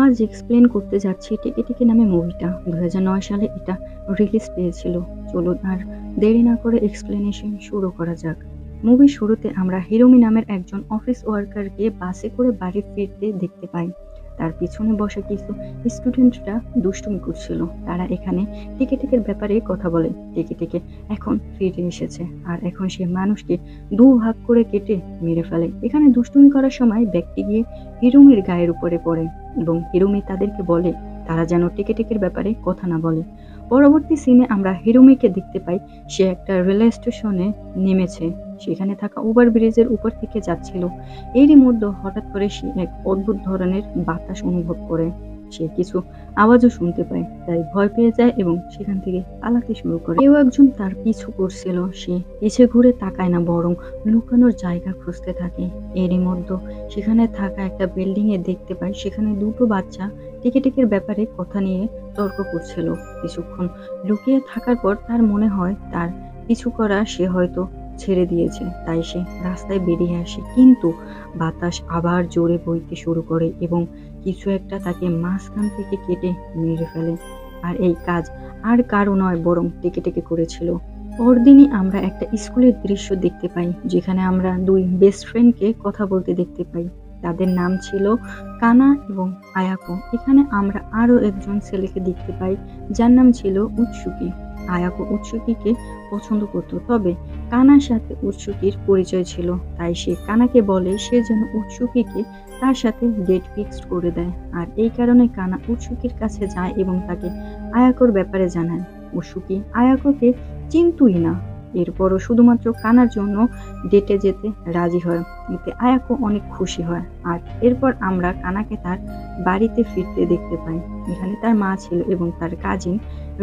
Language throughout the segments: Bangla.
আজ এক্সপ্লেন করতে যাচ্ছি 'টিকে টিকে' নামে মুভিটা। ২০০৯ সালে এটা রিলিজ পেয়েছিল। চলুন আর দেরি না করে এক্সপ্লেনেশন শুরু করা যাক। মুভির শুরুতে আমরা হিরোমি নামের একজন অফিস ওয়ার্কারকে বাসে করে বাড়ি ফিরতে দেখতে পাই। তার পিছনে বসা কিছু স্টুডেন্টরা দুষ্টুমি করছিল। তারা এখানে টিকে টিকের ব্যাপারে কথা বলে। টিকে টিকে এখন ফিরে এসেছে আর এখন সে মানুষকে দুভাগ করে কেটে মেরে ফেলে। এখানে দুষ্টুমি করার সময় ব্যক্তি গিয়ে হিরুমির গায়ের উপরে পড়ে এবং হিরুমি তাদেরকে বলে তারা যেন টিকে টিকের ব্যাপারে কথা না বলে। পরবর্তী সিনে আমরা হিরুমিকে দেখতে পাই, সে একটা রেলওয়ে স্টেশনে নেমেছে। সেখানে থাকা ওভার ব্রিজের উপর থেকে যাচ্ছিল। এরই মধ্যে হঠাৎ করে সে এক অদ্ভুত ধরনের বাতাস অনুভব করে। সে কিছু আওয়াজও শুনতে পায়, তাই ভয় পেয়ে যায় এবং সেখান থেকে পালাতে শুরু করে। কেউ একজন তার পিছু করছিল। সে পিছে ঘুরে তাকায় না, বরং লুকানোর জায়গা খুঁজতে থাকে। এরই মধ্যে সেখানে থাকা একটা বিল্ডিং এ দেখতে পায় সেখানে দুটো বাচ্চা টিকে টিকের ব্যাপারে কথা নিয়ে তর্ক করছিল। কিছুক্ষণ লুকিয়ে থাকার পর তার মনে হয় তার পিছু করা সে হয়তো ছেড়ে দিয়েছে, তাই সে রাস্তায় বেরিয়ে আসে। কিন্তু বাতাস আবার জোরে বইতে শুরু করে এবং কিছু একটা তাকে মাঝখান থেকে কেটে মেরে ফেলে। আর এই কাজ আর কারো নয়, বরং টিকে টিকে করেছিল। পরদিনই আমরা একটা স্কুলের দৃশ্য দেখতে পাই, যেখানে আমরা দুই বেস্ট ফ্রেন্ডকে কথা বলতে দেখতে পাই। তাদের নাম ছিল কানা এবং আয়াকো। এখানে আমরা আরো একজন ছেলেকে দেখতে পাই, যার নাম ছিল উৎসুকি। আয়াকো উৎসুকিকে পছন্দ করত, তবে কানার সাথে উৎসুকির পরিচয় ছিল, তাই সে কানাকে বলে সে যেন উৎসুকিকে তার সাথে ডেট ফিক্সড করে দেয়। আর এই কারণে কানা উৎসুকির কাছে যায় এবং তাকে আয়াকোর ব্যাপারে জানায়। উৎসুকি আয়াকোকে চিনতুই না, এরপরও শুধুমাত্র কানার জন্য ডেটে যেতে রাজি হয়। এতে আয়াকো অনেক খুশি হয়। আর এরপর আমরা কানাকে তার বাড়িতে ফিরতে দেখতে পাই। এখানে তার মা ছিল এবং তার কাজিন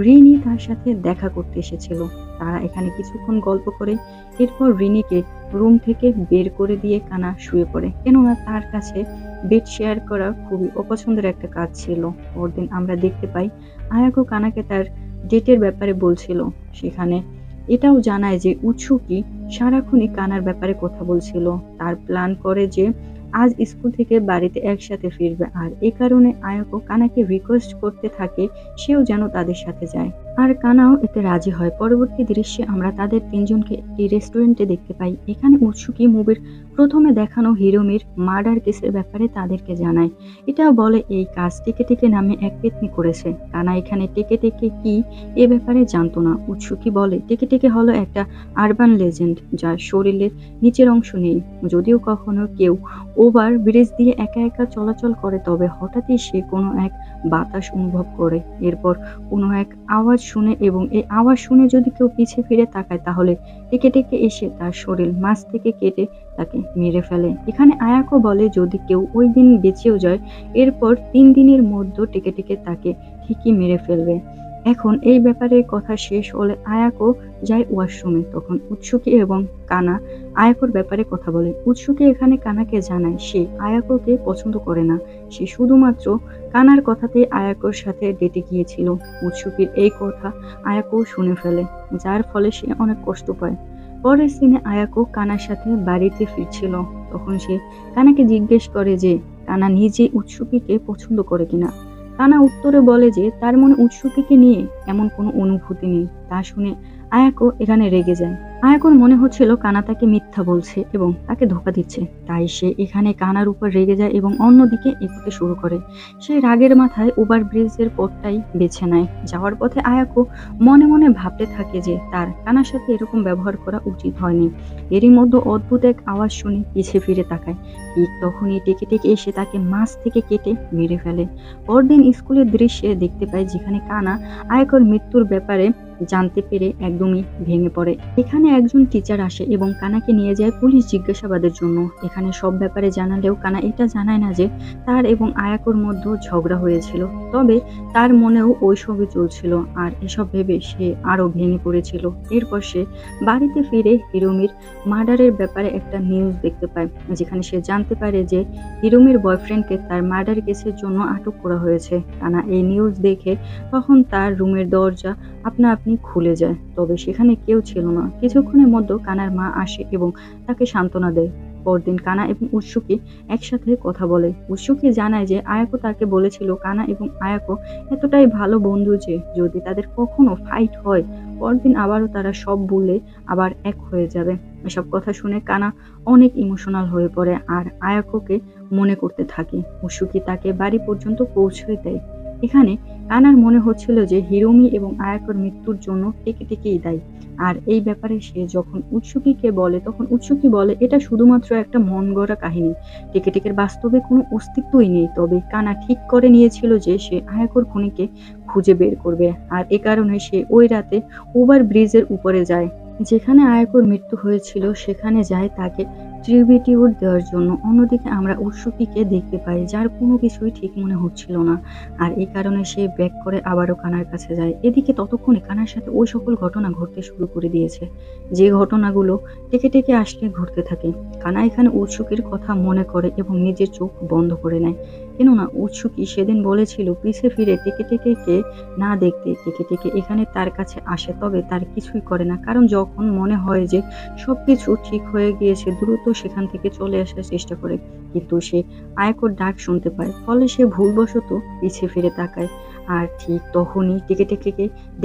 রিনি তার সাথে দেখা করতে এসেছিল। তারা এখানে কিছুক্ষণ গল্প করে এরপর রিনিকে রুম থেকে বের করে দিয়ে কানা শুয়ে পড়ে, কেননা তার কাছে বেড শেয়ার করা খুবই অপছন্দের একটা কাজ ছিল। পরদিন আমরা দেখতে পাই আয়াকো কানাকে তার ডেটের ব্যাপারে বলছিল। সেখানে এটাও জানায় যে উৎসুকি সারাক্ষণই কানার ব্যাপারে কথা বলছিল। তার প্ল্যান করে যে আজ স্কুল থেকে বাড়িতে একসাথে ফিরবে, আর এই কারণে আয়াকো কানাকে রিকোয়েস্ট করতে থাকে সেও যেন তাদের সাথে যায়। আর কানাও এতে রাজি হয়। পরবর্তী দৃশ্যে আমরা তাদের তিনজনকে একটি রেস্টুরেন্টে দেখতে পাই। এখানে উৎসুকি মুভির প্রথমে দেখানো হিরোমির মার্ডার কেসের ব্যাপারে তাদেরকে জানায়। এটাও বলে এই কাজ টিকে টিকে নামে এক পেতনি করেছে। কানা এখানে টিকে টিকে কি এ ব্যাপারে জানতো না। উৎসুকি বলে টিকে টিকে হলো একটা আরবান লেজেন্ড যার শরীরের নিচের অংশ নেই। যদিও কখনো কেউ ওভার ব্রিজ দিয়ে একা একা চলাচল করে, তবে হঠাৎই সে কোনো এক বাতাস অনুভব করে, এরপর কোনো এক আওয়াজ শুনে এবং এই আওয়াজ শুনে যদি কেউ পিছে ফিরে তাকায় তাহলে টিকে টিকে এসে তার শরীর মাঝ থেকে কেটে তাকে মেরে ফেলে। এখানে আয়াকো বলে যদি কেউ ওই দিন বেঁচেও যায়, এরপর ৩ দিনের মধ্যে টিকে টিকে তাকে ঠিকই মেরে ফেলবে। এখন এই ব্যাপারে কথা শেষ হলে আয়াকো যায় ওয়াশরুমে। তখন উৎসুকি এবং কানা আয়াকোর ব্যাপারে কথা বলে। উৎসুকি এখানে কানাকে জানায় সে আয়াকোকে পছন্দ করে না, সে শুধুমাত্র কানার কথাতেই আয়াকোর সাথে ডেটে গিয়েছিল। উৎসুকির এই কথা আয়াকো শুনে ফেলে, যার ফলে সে অনেক কষ্ট পায়। পরের সিনে আয়াকো কানার সাথে বাড়িতে ফিরছিল। তখন সে কানাকে জিজ্ঞেস করে যে কানা নিজে উৎসুকিকে পছন্দ করে কিনা। কানা উত্তরে বলে যে তার মনে উৎসুকিকে নিয়ে এমন কোনো অনুভূতি নেই। তা শুনে আয়াকো এখানে রেগে যায়। আয়াকোর মনে হচ্ছিল কানা তাকে মিথ্যা বলছে এবং তাকে ধোঁকা দিচ্ছে, তাই সে এখানে কানার উপর রেগে যায় এবং অন্যদিকে এগোতে শুরু করে। সে রাগের মাথায় ওভার ব্রিজের পথটাই বেছে নেয়। যাওয়ার পথে আয়াকো মনে মনে ভাবতে থাকে যে তার কানার সাথে এরকম ব্যবহার করা উচিত হয়নি। এরই মধ্যে অদ্ভুত এক আওয়াজ শুনে পিছে ফিরে তাকায়। ঠিক তখনই টেকে টেকে এসে তাকে মাছ থেকে কেটে মেরে ফেলে। পরদিন স্কুলের দৃশ্যে দেখতে পাই যেখানে কানা আয়াকোর মৃত্যুর ব্যাপারে জানতে পেরে একদমই ভেঙে পড়ে। এখানে একজন টিচার আসে এবং কানাকে নিয়ে যায় পুলিশ জিজ্ঞাসাবাদের জন্য। এখানে সব ব্যাপারে জানালেও কানা এটা জানায় না যে তার এবং আয়াকোর মধ্যে ঝগড়া হয়েছিল, তবে তার মনেও ওইসবই চলছিল। আর এসব ভেবে সে আরো ভেঙে পড়েছিল। এরপর সে বাড়িতে ফিরে হিরোমির মার্ডারের ব্যাপারে একটা নিউজ দেখতে পায়, যেখানে সে জানতে পারে যে হিরোমির বয়ফ্রেন্ডকে তার মার্ডার কেসের জন্য আটক করা হয়েছে। কানা এই নিউজ দেখে তখন তার রুমের দরজা আপনা আপনি খুলে যায়, তবে সেখানে কেউ ছিল না। কিছুক্ষণের মধ্যে কানার মা আসে এবং তাকে সান্ত্বনা দেয়। পরদিন কানা এবং উৎসুকি একসাথে কথা বলে। উৎসুকি জানায় যে আয়াকো তাকে বলেছিল কানা এবং আয়াকো এতটাই ভালো বন্ধু যে যদি তাদের কখনো ফাইট হয় পরদিন আবারও তারা সব ভুলে আবার এক হয়ে যাবে। এসব কথা শুনে কানা অনেক ইমোশনাল হয়ে পড়ে আর আয়াকোকে মনে করতে থাকে। উৎসুকি তাকে বাড়ি পর্যন্ত পৌঁছে দেয়। এখানে কানার মনে হচ্ছিল যে হিরোমি এবং আয়াকোর মৃত্যুর জন্য টেকেই দায়ী। আর এই ব্যাপারে সে যখন উৎসুকিকে বলে তখন উৎসুকি বলে এটা শুধুমাত্র একটা মন গড়া কাহিনী, টেকের বাস্তবে কোনো অস্তিত্বই নেই। তবে কানা ঠিক করে নিয়েছিল যে সে আয়াকোর খুনিকে খুঁজে বের করবে আর এ কারণে সে ওই রাতে ওভার ব্রিজের উপরে যায় যেখানে আয়াকোর মৃত্যু হয়েছিল, সেখানে যায় তাকে ট্রিবিউট দেওয়ার জন্য। অন্যদিকে আমরা উৎসুকিকে দেখতে পাই যার কোনো কিছুই ঠিক মনে হচ্ছিল না আর এই কারণে সে ব্যাক করে আবারও কানার কাছে যায়। এদিকে ততক্ষণে কানার সাথে ওই সকল ঘটনা ঘটতে শুরু করে দিয়েছে যে ঘটনাগুলো টেকে আসলে ঘটতে থাকে। কানা এখানে উৎসুকির কথা মনে করে এবং নিজের চোখ বন্ধ করে নেয়, কেননা উৎসুকি সেদিন বলেছিল পিছে ফিরে টেকে না দেখতে। টেকে এখানে তার কাছে আসে তবে তার কিছুই করে না, কারণ যখন মনে হয় যে সবকিছু ঠিক হয়ে গিয়েছে দ্রুত সেখান থেকে চলে আসার চেষ্টা করে, কিন্তু সে আয়াকোর ডাক শুনতে পায়, ফলে সে ভুলবশত পিছে ফিরে তাকায় আর ঠিক তখনই টেকে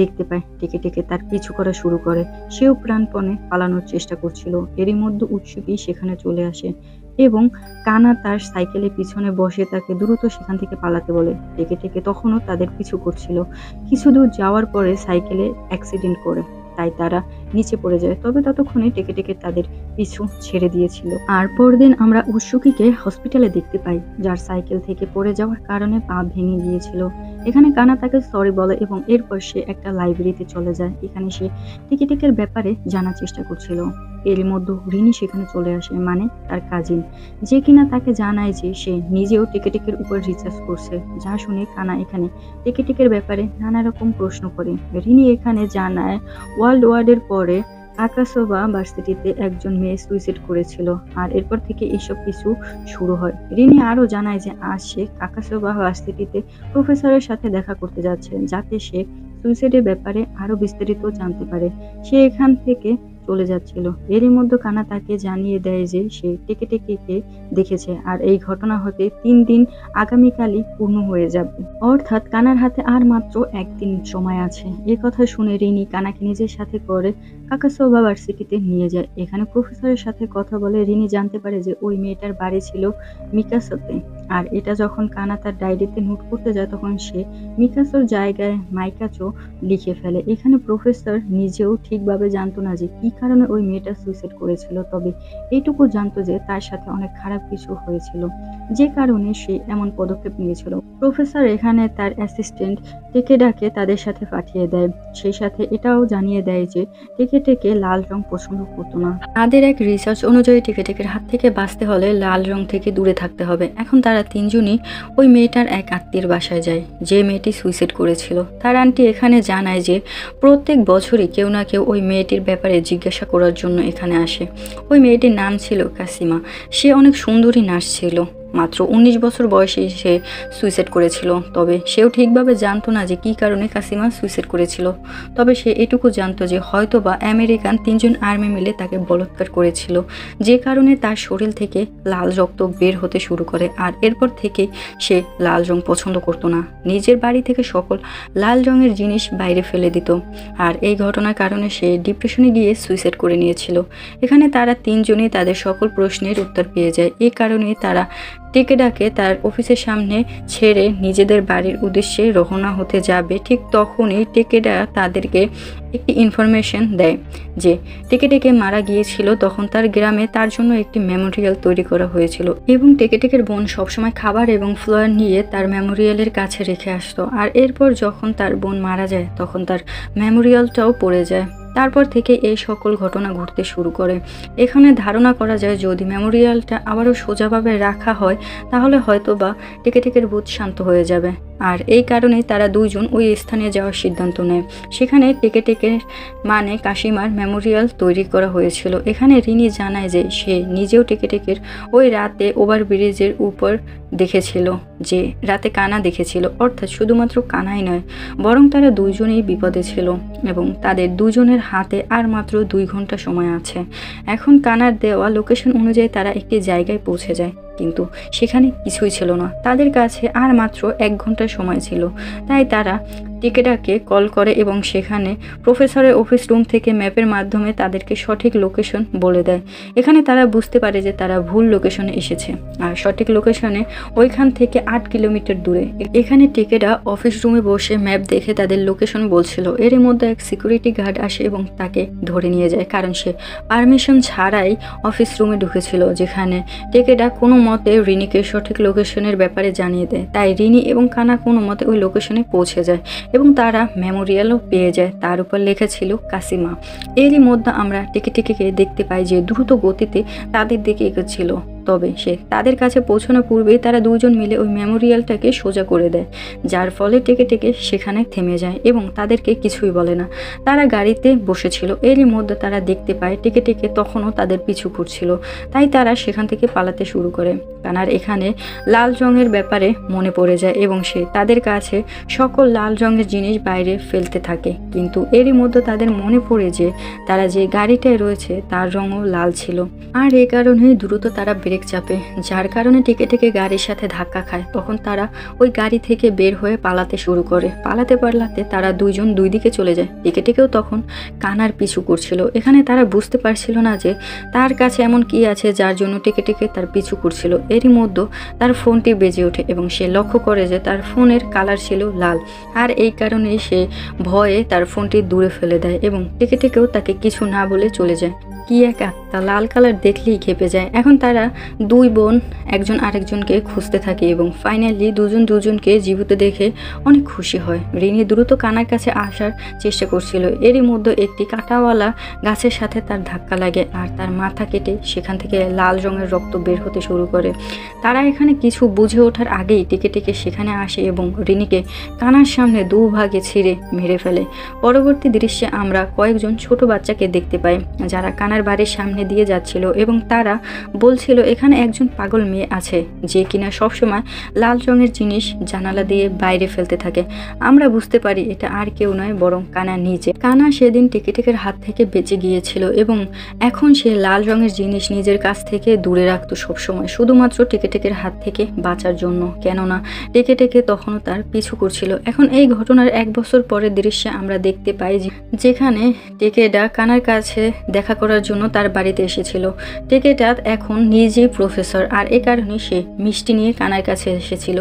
দেখতে পায়। টেকে তার পিছু করা শুরু করে, সেও প্রাণপণে পালানোর চেষ্টা করছিল। এরই মধ্যে উৎসুকি সেখানে চলে আসে এবং কানা তার সাইকেলের পিছনে বসে তাকে দ্রুত সেখান থেকে পালাতে বলে। টেকে তখনও তাদের পিছু করছিল। কিছু দূর যাওয়ার পরে সাইকেলে অ্যাক্সিডেন্ট করে, তাই তারা নিচে পড়ে যায়। তবে ততক্ষণে টেকে তাদের পিছু ছেড়ে দিয়েছিল। আর পরদিন আমরা উৎসুকিকে হসপিটালে দেখতে পাই, যার সাইকেল থেকে পড়ে যাওয়ার কারণে পা ভেঙে গিয়েছিল। এখানে কানা তাকে সরি বলে এবং এরপর সে একটা লাইব্রেরিতে চলে যায়। এখানে সে টেকের ব্যাপারে জানার চেষ্টা করছিল। এর মধ্যে রিনি সেখানে চলে আসে, মানে তার কাজিন, যে কিনা তাকে জানায় যে সে নিজেও টেকের উপর রিসার্চ করছে। যা শুনে কানা এখানে টেকের ব্যাপারে নানা রকম প্রশ্ন করে। রিনি এখানে জানায় ওয়ার্ল্ড ওয়ারের পরে আকাসোবা ভার্সিটিতে একজন মেয়ে সুইসাইড করেছিল আর এরপর থেকে এসব কিছু শুরু হয়। রিনি আরো জানায় যে আজ সে আকাসোবা ভার্সিটিতে প্রফেসরের সাথে দেখা করতে যাচ্ছে, যাতে সে সুইসাইডের ব্যাপারে আরো বিস্তারিত জানতে পারে। সে এখান থেকে চলে যাচ্ছিল। এরই মধ্যে কানা তাকে জানিয়ে দেয় যে সে টেকে দেখেছে আর এই ঘটনা হতে 3 দিন আগামীকালই পূর্ণ হয়ে যাবে, অর্থাৎ কানার হাতে আর মাত্র 1 দিন সময় আছে। এই কথা শুনে রিনি কানাকে নিজের সাথে করে আকাসোবা ভার্সিটিতে নিয়ে যায়। এখানে প্রফেসরের সাথে কথা বলে রিনি জানতে পারে যে ওই মেয়েটার বাড়ি ছিল মিকাসোতে। আর এটা যখন কানা তার ডায়েরিতে নোট করতে যায় তখন সে মিকাসোর জায়গায় মাইকাচো লিখে ফেলে। এখানে প্রফেসর নিজেও ঠিকভাবে জানতো না যে কি কারণে ওই মেয়েটা সুইসাইড করেছিল, তবে এইটুকু জানতো যে তার সাথে অনেক খারাপ কিছু হয়েছিল, যে কারণে সে এমন পদক্ষেপ নিয়েছিল। প্রফেসর এখানে তার অ্যাসিস্ট্যান্ট টেকেডাকে তাদের সাথে পাঠিয়ে দেয়। সেই সাথে এটাও জানিয়ে দেয় যে টেকে লাল রং পছন্দ করতো না। তাদের এক রিসার্চ অনুযায়ী টেকের হাত থেকে বাঁচতে হলে লাল রং থেকে দূরে থাকতে হবে। এখন তারা 3 জনই ওই মেয়েটার এক আত্মীয়ের বাসায় যায়, যে মেয়েটি সুইসাইড করেছিল। তার আন্টি এখানে জানায় যে প্রত্যেক বছরই কেউ না কেউ ওই মেয়েটির ব্যাপারে জিজ্ঞাসা করার জন্য এখানে আসে। ওই মেয়েটির নাম ছিল কাসিমা। সে অনেক সুন্দরী নার্স ছিল। মাত্র 19 বছর বয়সে সে সুইসাইড করেছিল। তবে সেও ঠিকভাবে জানতো না যে কী কারণে কাসিমা সুইসাইড করেছিল। তবে সে এটুকু জানতো যে হয়তো বা আমেরিকান 3 জন আর্মি মিলে তাকে বলাৎকার করেছিল, যে কারণে তার শরীর থেকে লাল রক্ত বের হতে শুরু করে। আর এরপর থেকে সে লাল রং পছন্দ করতো না। নিজের বাড়ি থেকে সকল লাল রঙের জিনিস বাইরে ফেলে দিত। আর এই ঘটনার কারণে সে ডিপ্রেশনে গিয়ে সুইসাইড করে নিয়েছিল। এখানে তারা 3 জনই তাদের সকল প্রশ্নের উত্তর পেয়ে যায়। এই কারণে তারা টেকেডাকে তার অফিসের সামনে ছেড়ে নিজেদের বাড়ির উদ্দেশ্যে রওনা হতে যাবে। ঠিক তখনই টেকেডা তাদেরকে একটি ইনফরমেশন দেয় যে টেকে মারা গিয়েছিল, তখন তার গ্রামে তার জন্য একটি মেমোরিয়াল তৈরি করা হয়েছিল এবং টেকের বোন সবসময় খাবার এবং ফ্লাওয়ার নিয়ে তার মেমোরিয়ালের কাছে রেখে আসতো। আর এরপর যখন তার বোন মারা যায় তখন তার মেমোরিয়ালটাও পড়ে যায়। তারপর থেকে এই সকল ঘটনা ঘটতে শুরু করে। এখানে ধারণা করা যায় যদি মেমোরিয়ালটা আবারও সোজাভাবে রাখা হয় তাহলে হয়তো বা টেকের ভূত শান্ত হয়ে যাবে। আর এই কারণেই তারা দুইজন ওই স্থানে যাওয়ার সিদ্ধান্ত নেয়। সেখানে টেকের মানে কাশিমার মেমোরিয়াল তৈরি করা হয়েছিল। এখানে রিনি জানায় যে সে নিজেও টেকের ওই রাতে ওভারব্রিজের উপর দেখেছিল, যে রাতে কানা দেখেছিল। অর্থাৎ শুধুমাত্র কানাই নয়, বরং তারা দুইজনেই বিপদে ছিল এবং তাদের দুজনের হাতে আর মাত্র 2 ঘন্টা সময় আছে। এখন কানার দেওয়া লোকেশন অনুযায়ী তারা একটি জায়গায় পৌঁছে যায়, কিন্তু সেখানে কিছুই ছিল না। তাদের কাছে আর মাত্র 1 ঘন্টা সময় ছিল। তাই তারা টেকেডাকে কল করে এবং সেখানে প্রফেসরের অফিস রুম থেকে ম্যাপের মাধ্যমে তাদেরকে সঠিক লোকেশন বলে দেয়। এখানে তারা বুঝতে পারে যে তারা ভুল লোকেশনে এসেছে, আর সঠিক লোকেশনে ওইখান থেকে 8 কিলোমিটার দূরে। এখানে টেকেডা অফিস রুমে বসে ম্যাপ দেখে তাদের লোকেশন বলছিল। এর মধ্যে এক সিকিউরিটি গার্ড আসে এবং তাকে ধরে নিয়ে যায়, কারণ সে পারমিশন ছাড়াই অফিস রুমে ঢুকেছিল, যেখানে টেকেডা কোনো মতে রিনিকে সঠিক লোকেশনের ব্যাপারে জানিয়ে দেয়। তাই রিনি এবং কানা কোনো মতে ওই লোকেশনে পৌঁছে যায় এবং তারা মেমোরিয়ালও পেয়ে যায়। তার উপর লেখা ছিল কাসিমা। এরই মধ্যে আমরা টেকে দেখতে পাই যে দ্রুত গতিতে তাদের দিকে এগোচ্ছিল। তবে সে তাদের কাছে পৌঁছানোর পূর্বেই তারা দুজন মিলে ওই মেমোরিয়ালটাকে সোজা করে দেয়, যার ফলে টেকে সেখানে থেমে যায় এবং তাদেরকে কিছুই বলে না। তারা গাড়িতে বসেছিল। এরই মধ্যে তারা দেখতে পায় টেকে তখনও তাদের পিছু করছিল। তাই তারা সেখান থেকে পালাতে শুরু করে। কানার এখানে লাল রঙের ব্যাপারে মনে পড়ে যায় এবং সে তাদের কাছে সকল লাল রঙের জিনিস বাইরে ফেলতে থাকে। কিন্তু এরই মধ্যে তাদের মনে পড়ে যে তারা যে গাড়িটায় রয়েছে তার রঙও লাল ছিল, আর এই কারণেই দ্রুত তারা ব্রেক চাপে, যার কারণে টেকে গাড়ির সাথে ধাক্কা খায়। তখন তারা ওই গাড়ি থেকে বের হয়ে পালাতে শুরু করে। পালাতে তারা দুইজন দুই দিকে চলে যায়। টেকেও তখন কানার পিছু করছিল। এখানে তারা বুঝতে পারছিল না যে তার কাছে এমন কি আছে যার জন্য টেকে তার পিছু করছিল। এরই মধ্যে তার ফোনটি বেজে ওঠে এবং সে লক্ষ্য করে যে তার ফোনের কালার ছিল লাল, আর এই কারণে সে ভয়ে তার ফোনটি দূরে ফেলে দেয় এবং টেকেও তাকে কিছু না বলে চলে যায়। কি এক আত্মা, লাল কালার দেখলেই খেপে যায়। এখন তারা দুই বোন একজন আরেকজনকে খুঁজতে থাকে এবং ফাইনালি দুজনকে জীবিত দেখে অনেক খুশি হয়। রিনি দ্রুত কানার কাছে আসার চেষ্টা করছিল। এরই মধ্যে একটি কাঁটাওয়ালা গাছের সাথে তার ধাক্কা লাগে আর তার মাথা কেটে সেখান থেকে লাল রঙের রক্ত বের হতে শুরু করে। তারা এখানে কিছু বুঝে ওঠার আগেই টেকে সেখানে আসে এবং রিনিকে কানার সামনে দুভাগে ছিঁড়ে মেরে ফেলে। পরবর্তী দৃশ্যে আমরা কয়েকজন ছোট বাচ্চাকে দেখতে পাই যারা কানার বাড়ির সামনে দিয়ে যাচ্ছিল এবং তারা বলছিল এখানে একজন পাগল মেয়ে আছে যে কিনা সবসময় লাল রঙের জিনিস জানালা দিয়ে বাইরে ফেলতে থাকে। আমরা বুঝতে পারি এটা আর কেউ নয় বরং কানা নিজে। কানা সেদিন টেকের হাত থেকে বেঁচে গিয়েছিল এবং এখন সে লাল রঙের জিনিস নিজের কাছ থেকে দূরে রাখতো সবসময়, শুধুমাত্র টেকের হাত থেকে বাঁচার জন্য। কেননা টেকে তখনও তার পিছু করছিল। এখন এই ঘটনার 1 বছর পরের দৃশ্যে আমরা দেখতে পাই যেখানে টেকেডা কানার কাছে দেখা করার জন্য তার বাড়িতে এসেছিল। টেকেটা এখন নিজেই প্রফেসর, আর এ কারণে সে মিষ্টি নিয়ে কানার কাছে এসেছিল।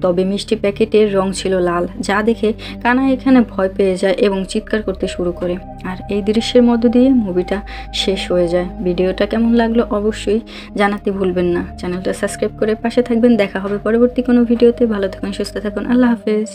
তবে মিষ্টি প্যাকেটের রং ছিল লাল, যা দেখে কানা এখানে ভয় পেয়ে যায় এবং চিৎকার করতে শুরু করে। আর এই দৃশ্যের মধ্য দিয়ে মুভিটা শেষ হয়ে যায়। ভিডিওটা কেমন লাগলো অবশ্যই জানাতে ভুলবেন না। চ্যানেলটা সাবস্ক্রাইব করে পাশে থাকবেন। দেখা হবে পরবর্তী কোনো ভিডিওতে। ভালো থাকুন, সুস্থ থাকুন। আল্লাহ হাফেজ।